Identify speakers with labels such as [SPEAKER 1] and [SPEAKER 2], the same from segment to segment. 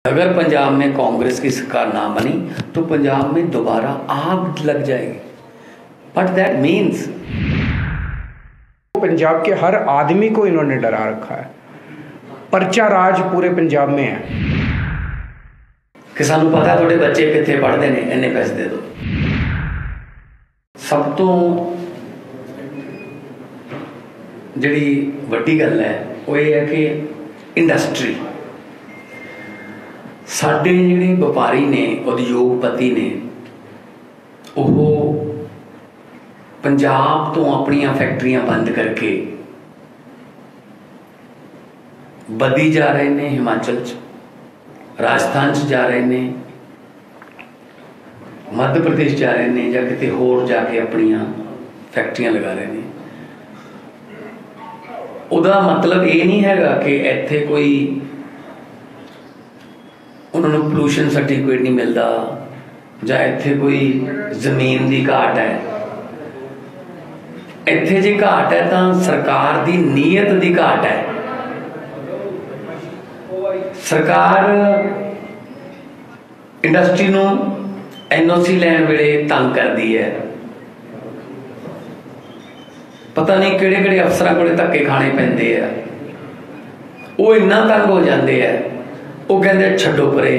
[SPEAKER 1] अगर पंजाब में कांग्रेस की सरकार ना बनी तो पंजाब में दोबारा आग लग जाएगी। बट दैट मीन्स
[SPEAKER 2] पंजाब के हर आदमी को इन्होंने डरा रखा है। पर्चा राज पूरे पंजाब में है
[SPEAKER 1] कि सानू पता थोड़े बच्चे कितने पढ़ते हैं, इन्ने पैसे दे दो। सब तो जिहड़ी वड्डी गल है वो ये है कि इंडस्ट्री साडे जिहड़े व्यापारी ने उद्योगपति ने वो पंजाब तो अपनियां फैक्ट्रियां बंद करके बदी जा रहे हैं, हिमाचल च, राजस्थान च जा रहे हैं, मध्य प्रदेश जा रहे हैं, या किते होर जाके अपनियां फैक्ट्रियां लगा रहे हैं। उदा मतलब ये नहीं हैगा कि इत्थे कोई उन्होंने पोल्यूशन सर्टिफिकेट नहीं मिलता या इत्थे कोई जमीन की घाट है। इत्थे जे घाट है तो सरकार की नीयत की घाट है। सरकार इंडस्ट्री नूं NOC लैण वेले तंग करती है। पता नहीं किहड़े किहड़े अफसरां कोले धक्के खाने पैंदे आ। वो इन्ना तंग हो जाते हैं, वो कहते छड्डो परे,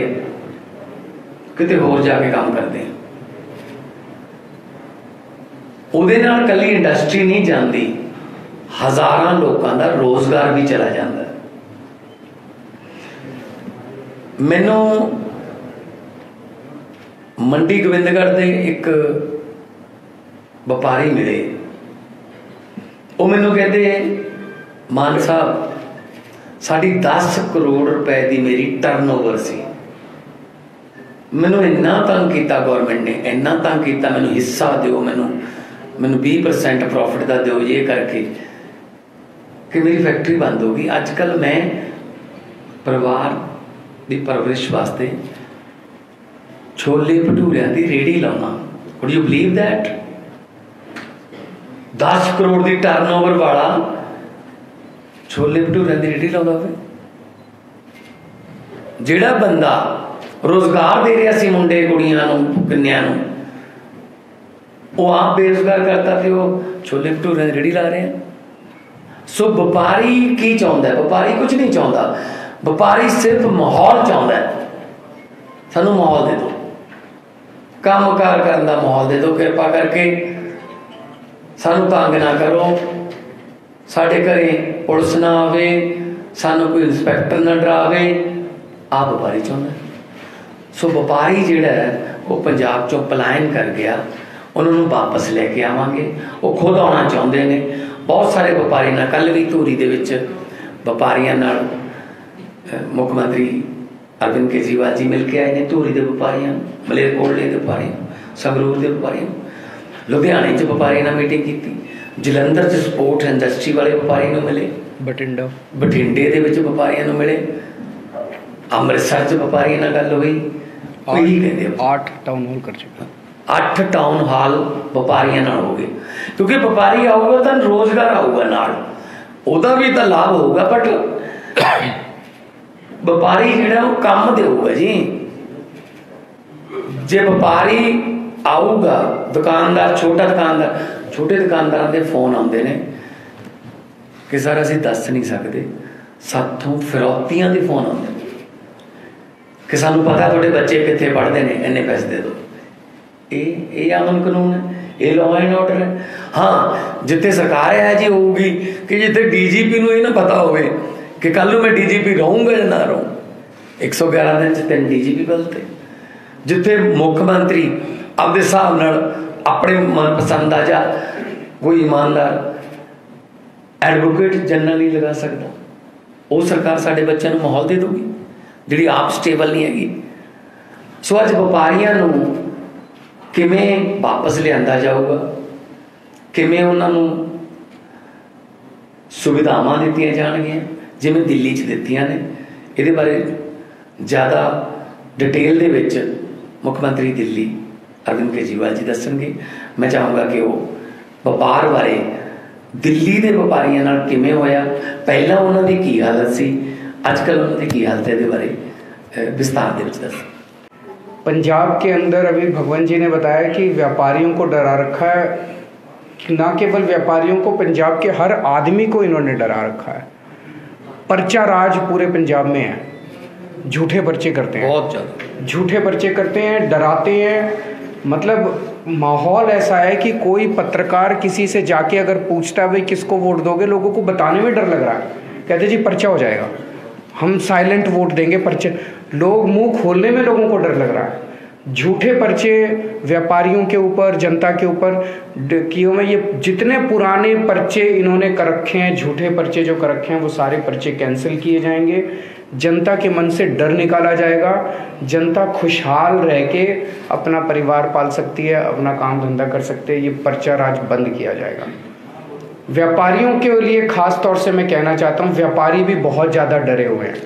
[SPEAKER 1] किते होर जाके काम करते हैं। उहदे नाल कल्ली इंडस्ट्री नहीं जाती, हज़ारां लोगों का रोजगार भी चला जाता है। मैनू मंडी गोबिंदगढ़ के एक व्यापारी मिले, वो मैनू कहते मान साहब साड़ी 10 करोड़ रुपए की मेरी टर्नओवर सी, मैनू इन्ना तंग किया गौरमेंट ने, इन्ना तंग किया, मैनू हिस्सा दो, मैनू 20% प्रॉफिट का दो, ये करके कि मेरी फैक्ट्री बंद होगी। अजकल मैं परिवार की परवरिश वास्ते छोले भटूरिया की रेहड़ी लाना। Would you believe that? 10 crore की टर्नओवर वाला छोले भटूरिया की रेहड़ी लाता हो। जिहड़ा बंदा रोजगार दे रहा सी मुंडे कुड़ियां नूं कन्या नूं, वो आप बेरोजगार करता थे, वो छोले भटूरिया की रेहड़ी ला रहे हैं। सो व्यापारी की चाहता है? व्यापारी कुछ नहीं चाहता, व्यापारी सिर्फ माहौल चाहता है। सानू माहौल दे दो, काम कार करने का माहौल दे दो, कृपा करके सानू तंग ना करो, साढ़े घरे पुलिस ना आवे, सानू कोई इंस्पैक्टर ना डरावे। आप व्यापारी चाहता है। सो व्यापारी जिहड़ा है वो पंजाब चों पलायन कर गया, उन्होंने वापस लेके आवांगे। वो खुद आना चाहते हैं। बहुत सारे व्यापारी ना, कल भी धूरी दे विच व्यापारियों नाल मुख्य मंत्री अरविंद केजरीवाल जी मिल के आए हैं। धूरी के व्यापारियों, मलेरकोटले के व्यापारियों, संगरूर के व्यापारियों, लुधियाने च व्यापारियों ने मीटिंग की, जलंधर च स्पोर्ट इंडस्ट्री वाले व्यापारी को मिले, बठिंडे के व्यापारियों को मिले, अमृतसर च व्यापारियों नाल गल हुई।
[SPEAKER 2] 8 टाउन हॉल कर चुका,
[SPEAKER 1] 8 टाउन हॉल व्यापारियों नाल हो गए। क्योंकि व्यापारी आऊगा तो रोजगार आऊगा, नाल ओदा भी तो लाभ होगा। बट व्यापारी जिहड़ा वो काम देगा जी। जे व्यापारी आऊगा, दुकानदार, छोटे दुकानदार के फोन आते हैं कि सर असीं दस नहीं सकते, साथों फिरौतियां के फोन आते हैं कि सानू पता थोड़े बच्चे कितने पढ़ते हैं, इन्ने पैसे दे दो। ये अमन कानून है, ये लॉ एंड ऑर्डर है। हाँ, जिथे सरकार है जी होगी कि जिथे DGP नूं ये ना पता होवे कि कल मैं DGP रहूँगा या ना रहूँ। 111 दिन च 3 DGP बदलते। जिथे मुख्यमंत्री आपके हिसाब नाल अपने मनपसंद आ जा कोई ईमानदार एडवोकेट जनरल नहीं लगा सकता, वो सरकार साढ़े बच्चों को माहौल दे दूगी जिहड़ी आप स्टेबल नहीं हैगी। सो अज व्यापारियों नूं किवें वापस लिया जाऊगा, किवें उन्होंने सुविधावां दित्तियां जाणगियां जिवें दिल्ली च दित्तियां ने। इहदे बारे ज़्यादा डिटेल दे विच मुख्यमंत्री दिल्ली अरविंद केजरीवाल जी दसणगे। मैं चाहूँगा कि वो व्यापार बारे दिल्ली के व्यापारियों नाल किवें होया, पहलां उन्हां दी की हालत सी, अजकल उन्हां दी की हालत है, इहदे बारे विस्तार दे विच दस।
[SPEAKER 2] पंजाब के अंदर अभी भगवंत जी ने बताया कि व्यापारियों को डरा रखा है, ना केवल व्यापारियों को, पंजाब के हर आदमी को इन्होंने डरा रखा है। पर्चा राज पूरे पंजाब में है, झूठे पर्चे करते हैं,
[SPEAKER 1] बहुत ज़्यादा
[SPEAKER 2] झूठे पर्चे करते हैं, डराते हैं। मतलब माहौल ऐसा है कि कोई पत्रकार किसी से जाके अगर पूछता है भाई किसको वोट दोगे, लोगों को बताने में डर लग रहा है, कहते जी पर्चा हो जाएगा, हम साइलेंट वोट देंगे, पर्चे। लोग मुंह खोलने में लोगों को डर लग रहा है। झूठे पर्चे व्यापारियों के ऊपर, जनता के ऊपर किए हुए। ये जितने पुराने पर्चे इन्होंने कर रखे हैं, झूठे पर्चे जो कर रखे हैं, वो सारे पर्चे कैंसिल किए जाएंगे। जनता के मन से डर निकाला जाएगा। जनता खुशहाल रह के अपना परिवार पाल सकती है, अपना काम धंधा कर सकते हैं। ये पर्चा राज बंद किया जाएगा। व्यापारियों के लिए खास तौर से मैं कहना चाहता हूँ, व्यापारी भी बहुत ज़्यादा डरे हुए हैं।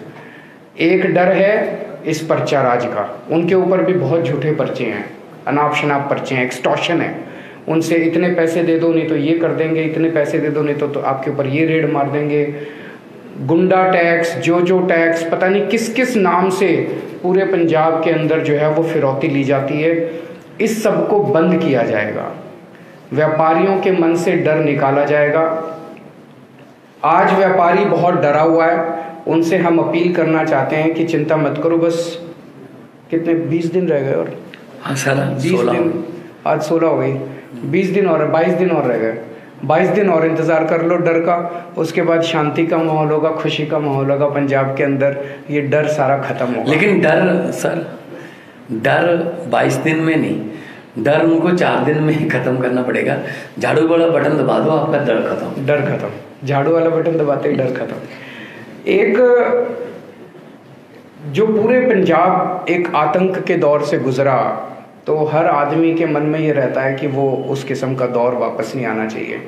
[SPEAKER 2] एक डर है इस पर्चा राज का, उनके ऊपर भी बहुत झूठे पर्चे हैं, अनाप शनाप पर्चे हैं, एक्सटॉर्शन है। उनसे इतने पैसे दे दो नहीं तो ये कर देंगे, इतने पैसे दे दो नहीं तो आपके ऊपर ये रेड मार देंगे। गुंडा टैक्स, जो टैक्स, पता नहीं किस किस नाम से पूरे पंजाब के अंदर जो है वो फिरौती ली जाती है। इस सब को बंद किया जाएगा। व्यापारियों के मन से डर निकाला जाएगा। आज व्यापारी बहुत डरा हुआ है, उनसे हम अपील करना चाहते हैं कि चिंता मत करो। बस कितने 20 दिन रह गए, और
[SPEAKER 1] हाँ सर
[SPEAKER 2] 20 दिन, आज 16 हो गई, 20 दिन और 22 दिन और रह गए। 22 दिन और इंतज़ार कर लो डर का। उसके बाद शांति का माहौल होगा, खुशी का माहौल होगा पंजाब के अंदर। ये डर सारा खत्म होगा।
[SPEAKER 1] लेकिन डर सर, डर 22 दिन में नहीं, डर उनको 4 दिन में ही खत्म करना पड़ेगा। झाड़ू वाला बटन दबा दो, आपका डर खत्म।
[SPEAKER 2] डर खत्म, झाड़ू वाला बटन दबाते ही डर खत्म। एक जो पूरे पंजाब एक आतंक के दौर से गुजरा, तो हर आदमी के मन में ये रहता है कि वो उस किस्म का दौर वापस नहीं आना चाहिए।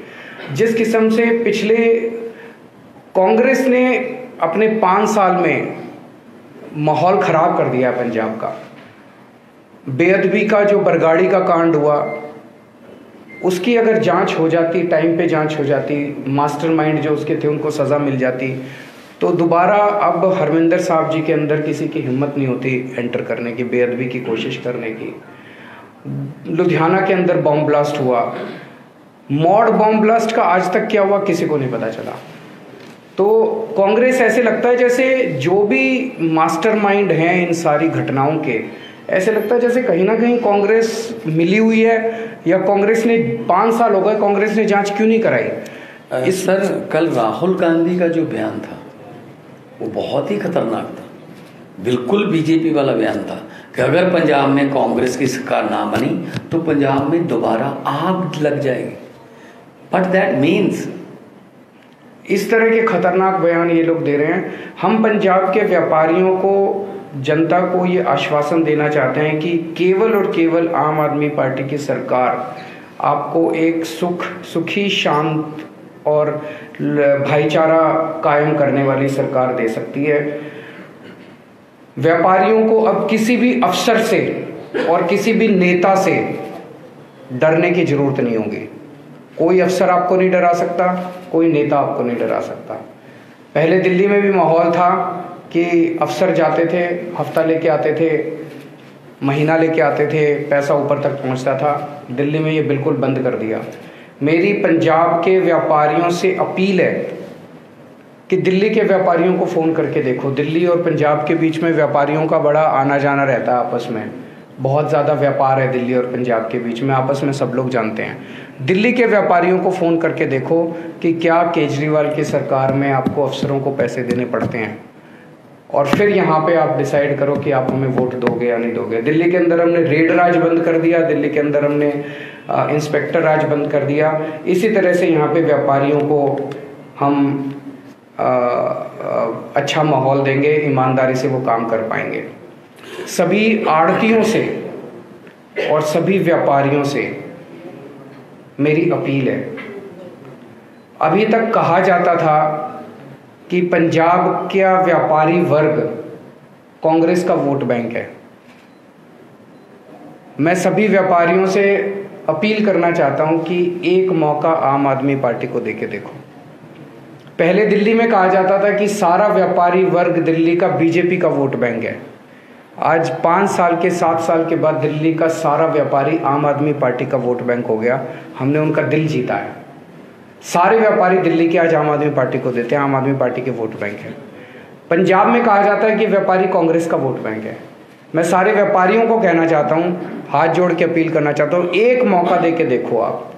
[SPEAKER 2] जिस किस्म से पिछले कांग्रेस ने अपने 5 साल में माहौल ख़राब कर दिया पंजाब का, बेअदबी का जो बरगाड़ी का कांड हुआ, उसकी अगर जांच हो जाती, टाइम पे जांच हो जाती, मास्टरमाइंड जो उसके थे उनको सज़ा मिल जाती, तो दोबारा अब हरमिंदर साहब जी के अंदर किसी की हिम्मत नहीं होती एंटर करने की, बेअदबी की कोशिश करने की। लुधियाना के अंदर बॉम्ब ब्लास्ट हुआ, मॉड बॉम्ब ब्लास्ट का आज तक क्या हुआ किसी को नहीं पता चला। तो कांग्रेस ऐसे लगता है जैसे जो भी मास्टरमाइंड हैं इन सारी घटनाओं के, ऐसे लगता है जैसे कहीं ना कहीं कांग्रेस मिली हुई है, या कांग्रेस ने 5 साल हो गए, कांग्रेस ने जांच क्यों नहीं कराई।
[SPEAKER 1] सर कल राहुल गांधी का जो बयान था वो बहुत ही खतरनाक था, बिल्कुल बीजेपी वाला बयान था कि अगर पंजाब में कांग्रेस की सरकार ना बनी तो पंजाब में दोबारा आग लग जाएगी। बट दैट मीन्स,
[SPEAKER 2] इस तरह के खतरनाक बयान ये लोग दे रहे हैं। हम पंजाब के व्यापारियों को, जनता को ये आश्वासन देना चाहते हैं कि केवल और केवल आम आदमी पार्टी की सरकार आपको एक सुखी, शांत और भाईचारा कायम करने वाली सरकार दे सकती है। व्यापारियों को अब किसी भी अफसर से और किसी भी नेता से डरने की जरूरत नहीं होगी। कोई अफसर आपको नहीं डरा सकता, कोई नेता आपको नहीं डरा सकता। पहले दिल्ली में भी माहौल था कि अफसर जाते थे, हफ्ता लेके आते थे, महीना लेके आते थे, पैसा ऊपर तक पहुंचता था। दिल्ली में ये बिल्कुल बंद कर दिया। मेरी पंजाब के व्यापारियों से अपील है कि दिल्ली के व्यापारियों को फ़ोन करके देखो। दिल्ली और पंजाब के बीच में व्यापारियों का बड़ा आना जाना रहता है आपस में, बहुत ज़्यादा व्यापार है दिल्ली और पंजाब के बीच में, आपस में सब लोग जानते हैं। दिल्ली के व्यापारियों को फ़ोन करके देखो कि क्या केजरीवाल की सरकार में आपको अफसरों को पैसे देने पड़ते हैं, और फिर यहाँ पे आप डिसाइड करो कि आप हमें वोट दोगे या नहीं दोगे। दिल्ली के अंदर हमने रेड राज बंद कर दिया, दिल्ली के अंदर हमने इंस्पेक्टर राज बंद कर दिया। इसी तरह से यहाँ पे व्यापारियों को हम अच्छा माहौल देंगे, ईमानदारी से वो काम कर पाएंगे। सभी आड़तियों से और सभी व्यापारियों से मेरी अपील है। अभी तक कहा जाता था कि पंजाब का व्यापारी वर्ग कांग्रेस का वोट बैंक है। मैं सभी व्यापारियों से अपील करना चाहता हूं कि एक मौका आम आदमी पार्टी को देके देखो। पहले दिल्ली में कहा जाता था कि सारा व्यापारी वर्ग दिल्ली का बीजेपी का वोट बैंक है, आज 5 साल के 7 साल के बाद दिल्ली का सारा व्यापारी आम आदमी पार्टी का वोट बैंक हो गया। हमने उनका दिल जीता है। सारे व्यापारी दिल्ली के आज आम आदमी पार्टी को देते हैं, आम आदमी पार्टी के वोट बैंक है। पंजाब में कहा जाता है कि व्यापारी कांग्रेस का वोट बैंक है। मैं सारे व्यापारियों को कहना चाहता हूँ, हाथ जोड़ के अपील करना चाहता हूँ, एक मौका दे के देखो आप,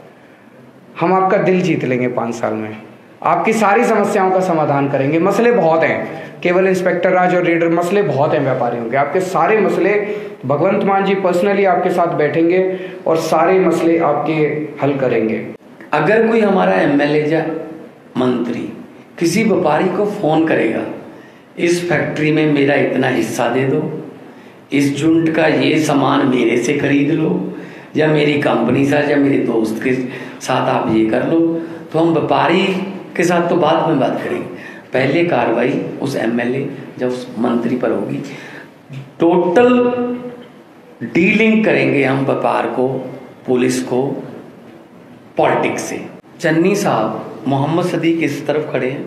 [SPEAKER 2] हम आपका दिल जीत लेंगे 5 साल में, आपकी सारी समस्याओं का समाधान करेंगे। मसले बहुत हैं, केवल इंस्पेक्टर राज और रेडर, मसले बहुत हैं व्यापारियों के। आपके सारे मसले भगवंत मान जी पर्सनली आपके साथ बैठेंगे और सारे मसले आपके हल करेंगे।
[SPEAKER 1] अगर कोई हमारा एमएलए या मंत्री किसी व्यापारी को फोन करेगा, इस फैक्ट्री में मेरा इतना हिस्सा दे दो, इस झुंड का ये सामान मेरे से खरीद लो, या मेरी कंपनी से या मेरे दोस्त के साथ आप ये कर लो, तो हम व्यापारी के साथ तो बाद में बात करेंगे। पहले कार्रवाई उस एमएलए या उस मंत्री पर होगी। टोटल डीलिंग करेंगे हम व्यापार को, पुलिस को, पॉलिटिक्स से। चन्नी साहब, मोहम्मद सदीक इस तरफ खड़े हैं,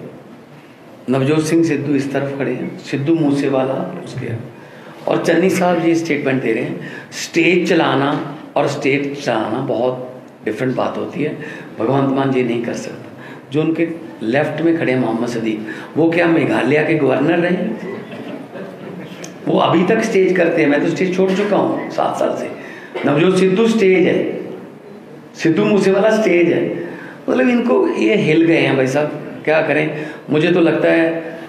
[SPEAKER 1] नवजोत सिंह सिद्धू इस तरफ खड़े हैं, सिद्धू मूसेवाला उसके, और चन्नी साहब ये स्टेटमेंट दे रहे हैं। स्टेज चलाना और स्टेट चलाना बहुत डिफरेंट बात होती है। भगवंत मान जी नहीं कर सकता। जो उनके लेफ्ट में खड़े हैं मोहम्मद सदीक, वो क्या मेघालय के गवर्नर रहे? वो अभी तक स्टेज करते हैं। मैं तो स्टेज छोड़ चुका हूँ 7 साल से। नवजोत सिद्धू स्टेज है, सिद्धू मूसेवाला स्टेज है। मतलब इनको ये हिल गए हैं भाई साहब, क्या करें। मुझे तो लगता है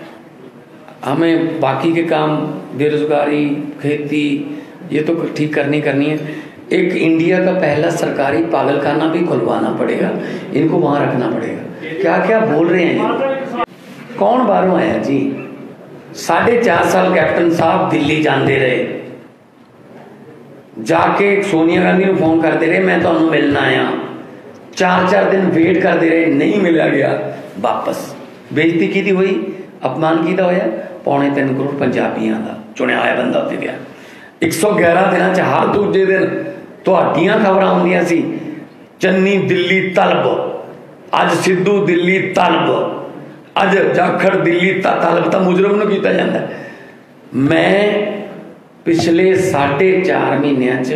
[SPEAKER 1] हमें बाकी के काम, बेरोजगारी, खेती, ये तो ठीक करनी है। एक इंडिया का पहला सरकारी पागलखाना भी खुलवाना पड़ेगा, इनको वहां रखना पड़ेगा। क्या क्या बोल रहे हैं, कौन बाहरों आया जी। 4.5 साल कैप्टन साहब दिल्ली जाते रहे, जाके सोनिया गांधी को फोन करते रहे, मैं तो मिलना आया। 4 दिन वेट करते रहे, नहीं मिला गया, वापस बेइज्जती की थी, वही अपमान किया होया। 3.25 करोड़ पंजाबियों का चुनिया होया बंदा उत्ते गया। 111 दिन हर दूजे दिन तुहाडियां खबरां आउंदियां सी, चन्नी दिल्ली तलब, अज सिद्धू दिल्ली तलब, अज जाखड़ दिल्ली तलब, तो मुजरम नूं कीता जांदा है। मैं पिछले 4.5 महीनों च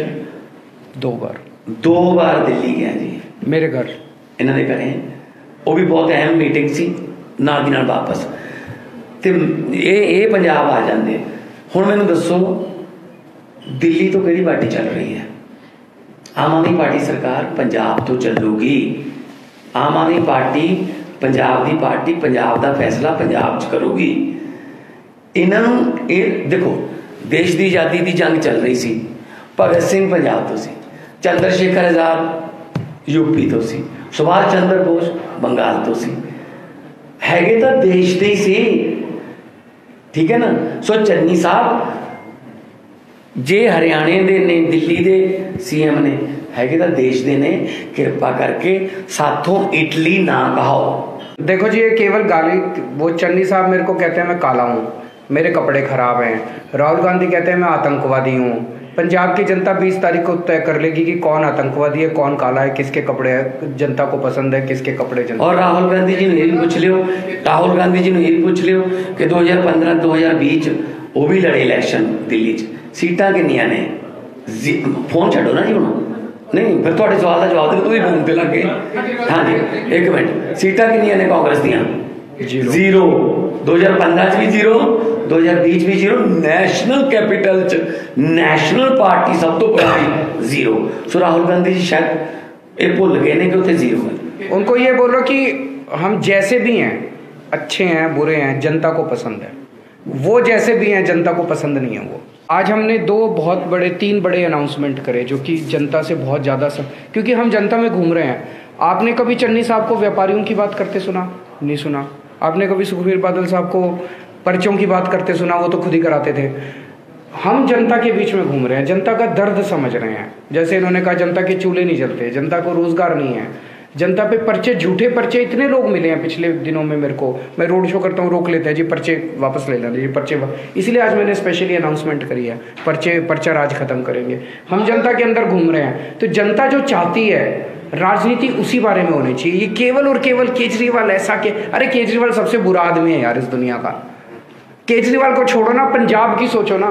[SPEAKER 2] 2
[SPEAKER 1] बार दिल्ली गया जी,
[SPEAKER 2] मेरे घर
[SPEAKER 1] इन्होंने घरे, वो भी बहुत अहम मीटिंग सी, नाल दी नाल वापस ते ये पंजाब आ जाते। हुण मैनूं दसो दिल्ली तो किहड़ी पार्टी चल रही है? आम आदमी पार्टी सरकार पंजाब तो चलूगी। आम आदमी पार्टी पंजाब दी पार्टी, पंजाब दा फैसला पंजाब च करूगी। इन्हों ये देखो, देश की आज़ादी की जंग चल रही सी, भगत सिंह पंजाब तो सी, चंद्रशेखर आजाद यूपी तो सी, सुभाष चंद्र बोस बंगाल तो सी, हैगे तो देश दे सी, ठीक है ना। सो चन्नी साहब जे हरियाणे दे ने, दिल्ली दे सीएम ने, हैगे तो देश दे ने, कृपा करके साथों इटली ना कहो।
[SPEAKER 2] देखो जी, ये केवल गाली। वो चन्नी साहब मेरे को कहते हैं मैं काला हूँ, मेरे कपड़े खराब हैं। राहुल गांधी कहते हैं मैं आतंकवादी हूँ। पंजाब की जनता 20 तारीख को तय कर लेगी कि कौन आतंकवादी है, कौन काला है, किसके कपड़े जनता को पसंद है, किसके कपड़े जनता।
[SPEAKER 1] और राहुल गांधी जी ने यही पूछ लियो, राहुल गांधी जी ने यही पूछ लियो कि 2015-2020 वो भी लड़े इलेक्शन दिल्ली च, सीटां किन्नियां ने? फोन छड्डो ना जी हुण, नहीं फिर तुहाडे सवाल का जवाब दे, तुसीं फोन ते लग गए। हाँ जी, एक मिनट, सीटां किन्नियां ने कांग्रेस दियां? 0। 2015 च भी 0, 2020 भी 0, नेशनल कैपिटल च नेशनल पार्टी सब तो पहली 0। सो राहुल गांधी जी शायद ये भुल गए ने कि उत्थे 0 है।
[SPEAKER 2] उनको ये बोलो कि हम जैसे भी हैं, अच्छे हैं बुरे हैं, जनता को पसंद है। वो जैसे भी हैं, जनता को पसंद नहीं है वो। आज हमने 3 बड़े अनाउंसमेंट करे जो कि जनता से बहुत ज़्यादा क्योंकि हम जनता में घूम रहे हैं। आपने कभी चन्नी साहब को व्यापारियों की बात करते सुना? नहीं सुना। आपने कभी सुखबीर बादल साहब को पर्चों की बात करते सुना? वो तो खुद ही कराते थे। हम जनता के बीच में घूम रहे हैं, जनता का दर्द समझ रहे हैं। जैसे इन्होंने कहा जनता के चूल्हे नहीं जलते, जनता को रोजगार नहीं है, जनता पे पर्चे, झूठे पर्चे इतने लोग मिले हैं पिछले दिनों में। मेरे को, मैं रोड शो करता हूँ, रोक लेते हैं जी, पर्चे वापस ले लेना जी, पर्चे इसलिए आज मैंने स्पेशली अनाउंसमेंट करी है, पर्चा राज खत्म करेंगे। हम जनता के अंदर घूम रहे हैं, तो जनता जो चाहती है राजनीति उसी बारे में होनी चाहिए। ये केवल और केवल केजरीवाल ऐसा के, अरे केजरीवाल सबसे बुरा आदमी है यार इस दुनिया का। केजरीवाल को छोड़ो ना, पंजाब की सोचो ना।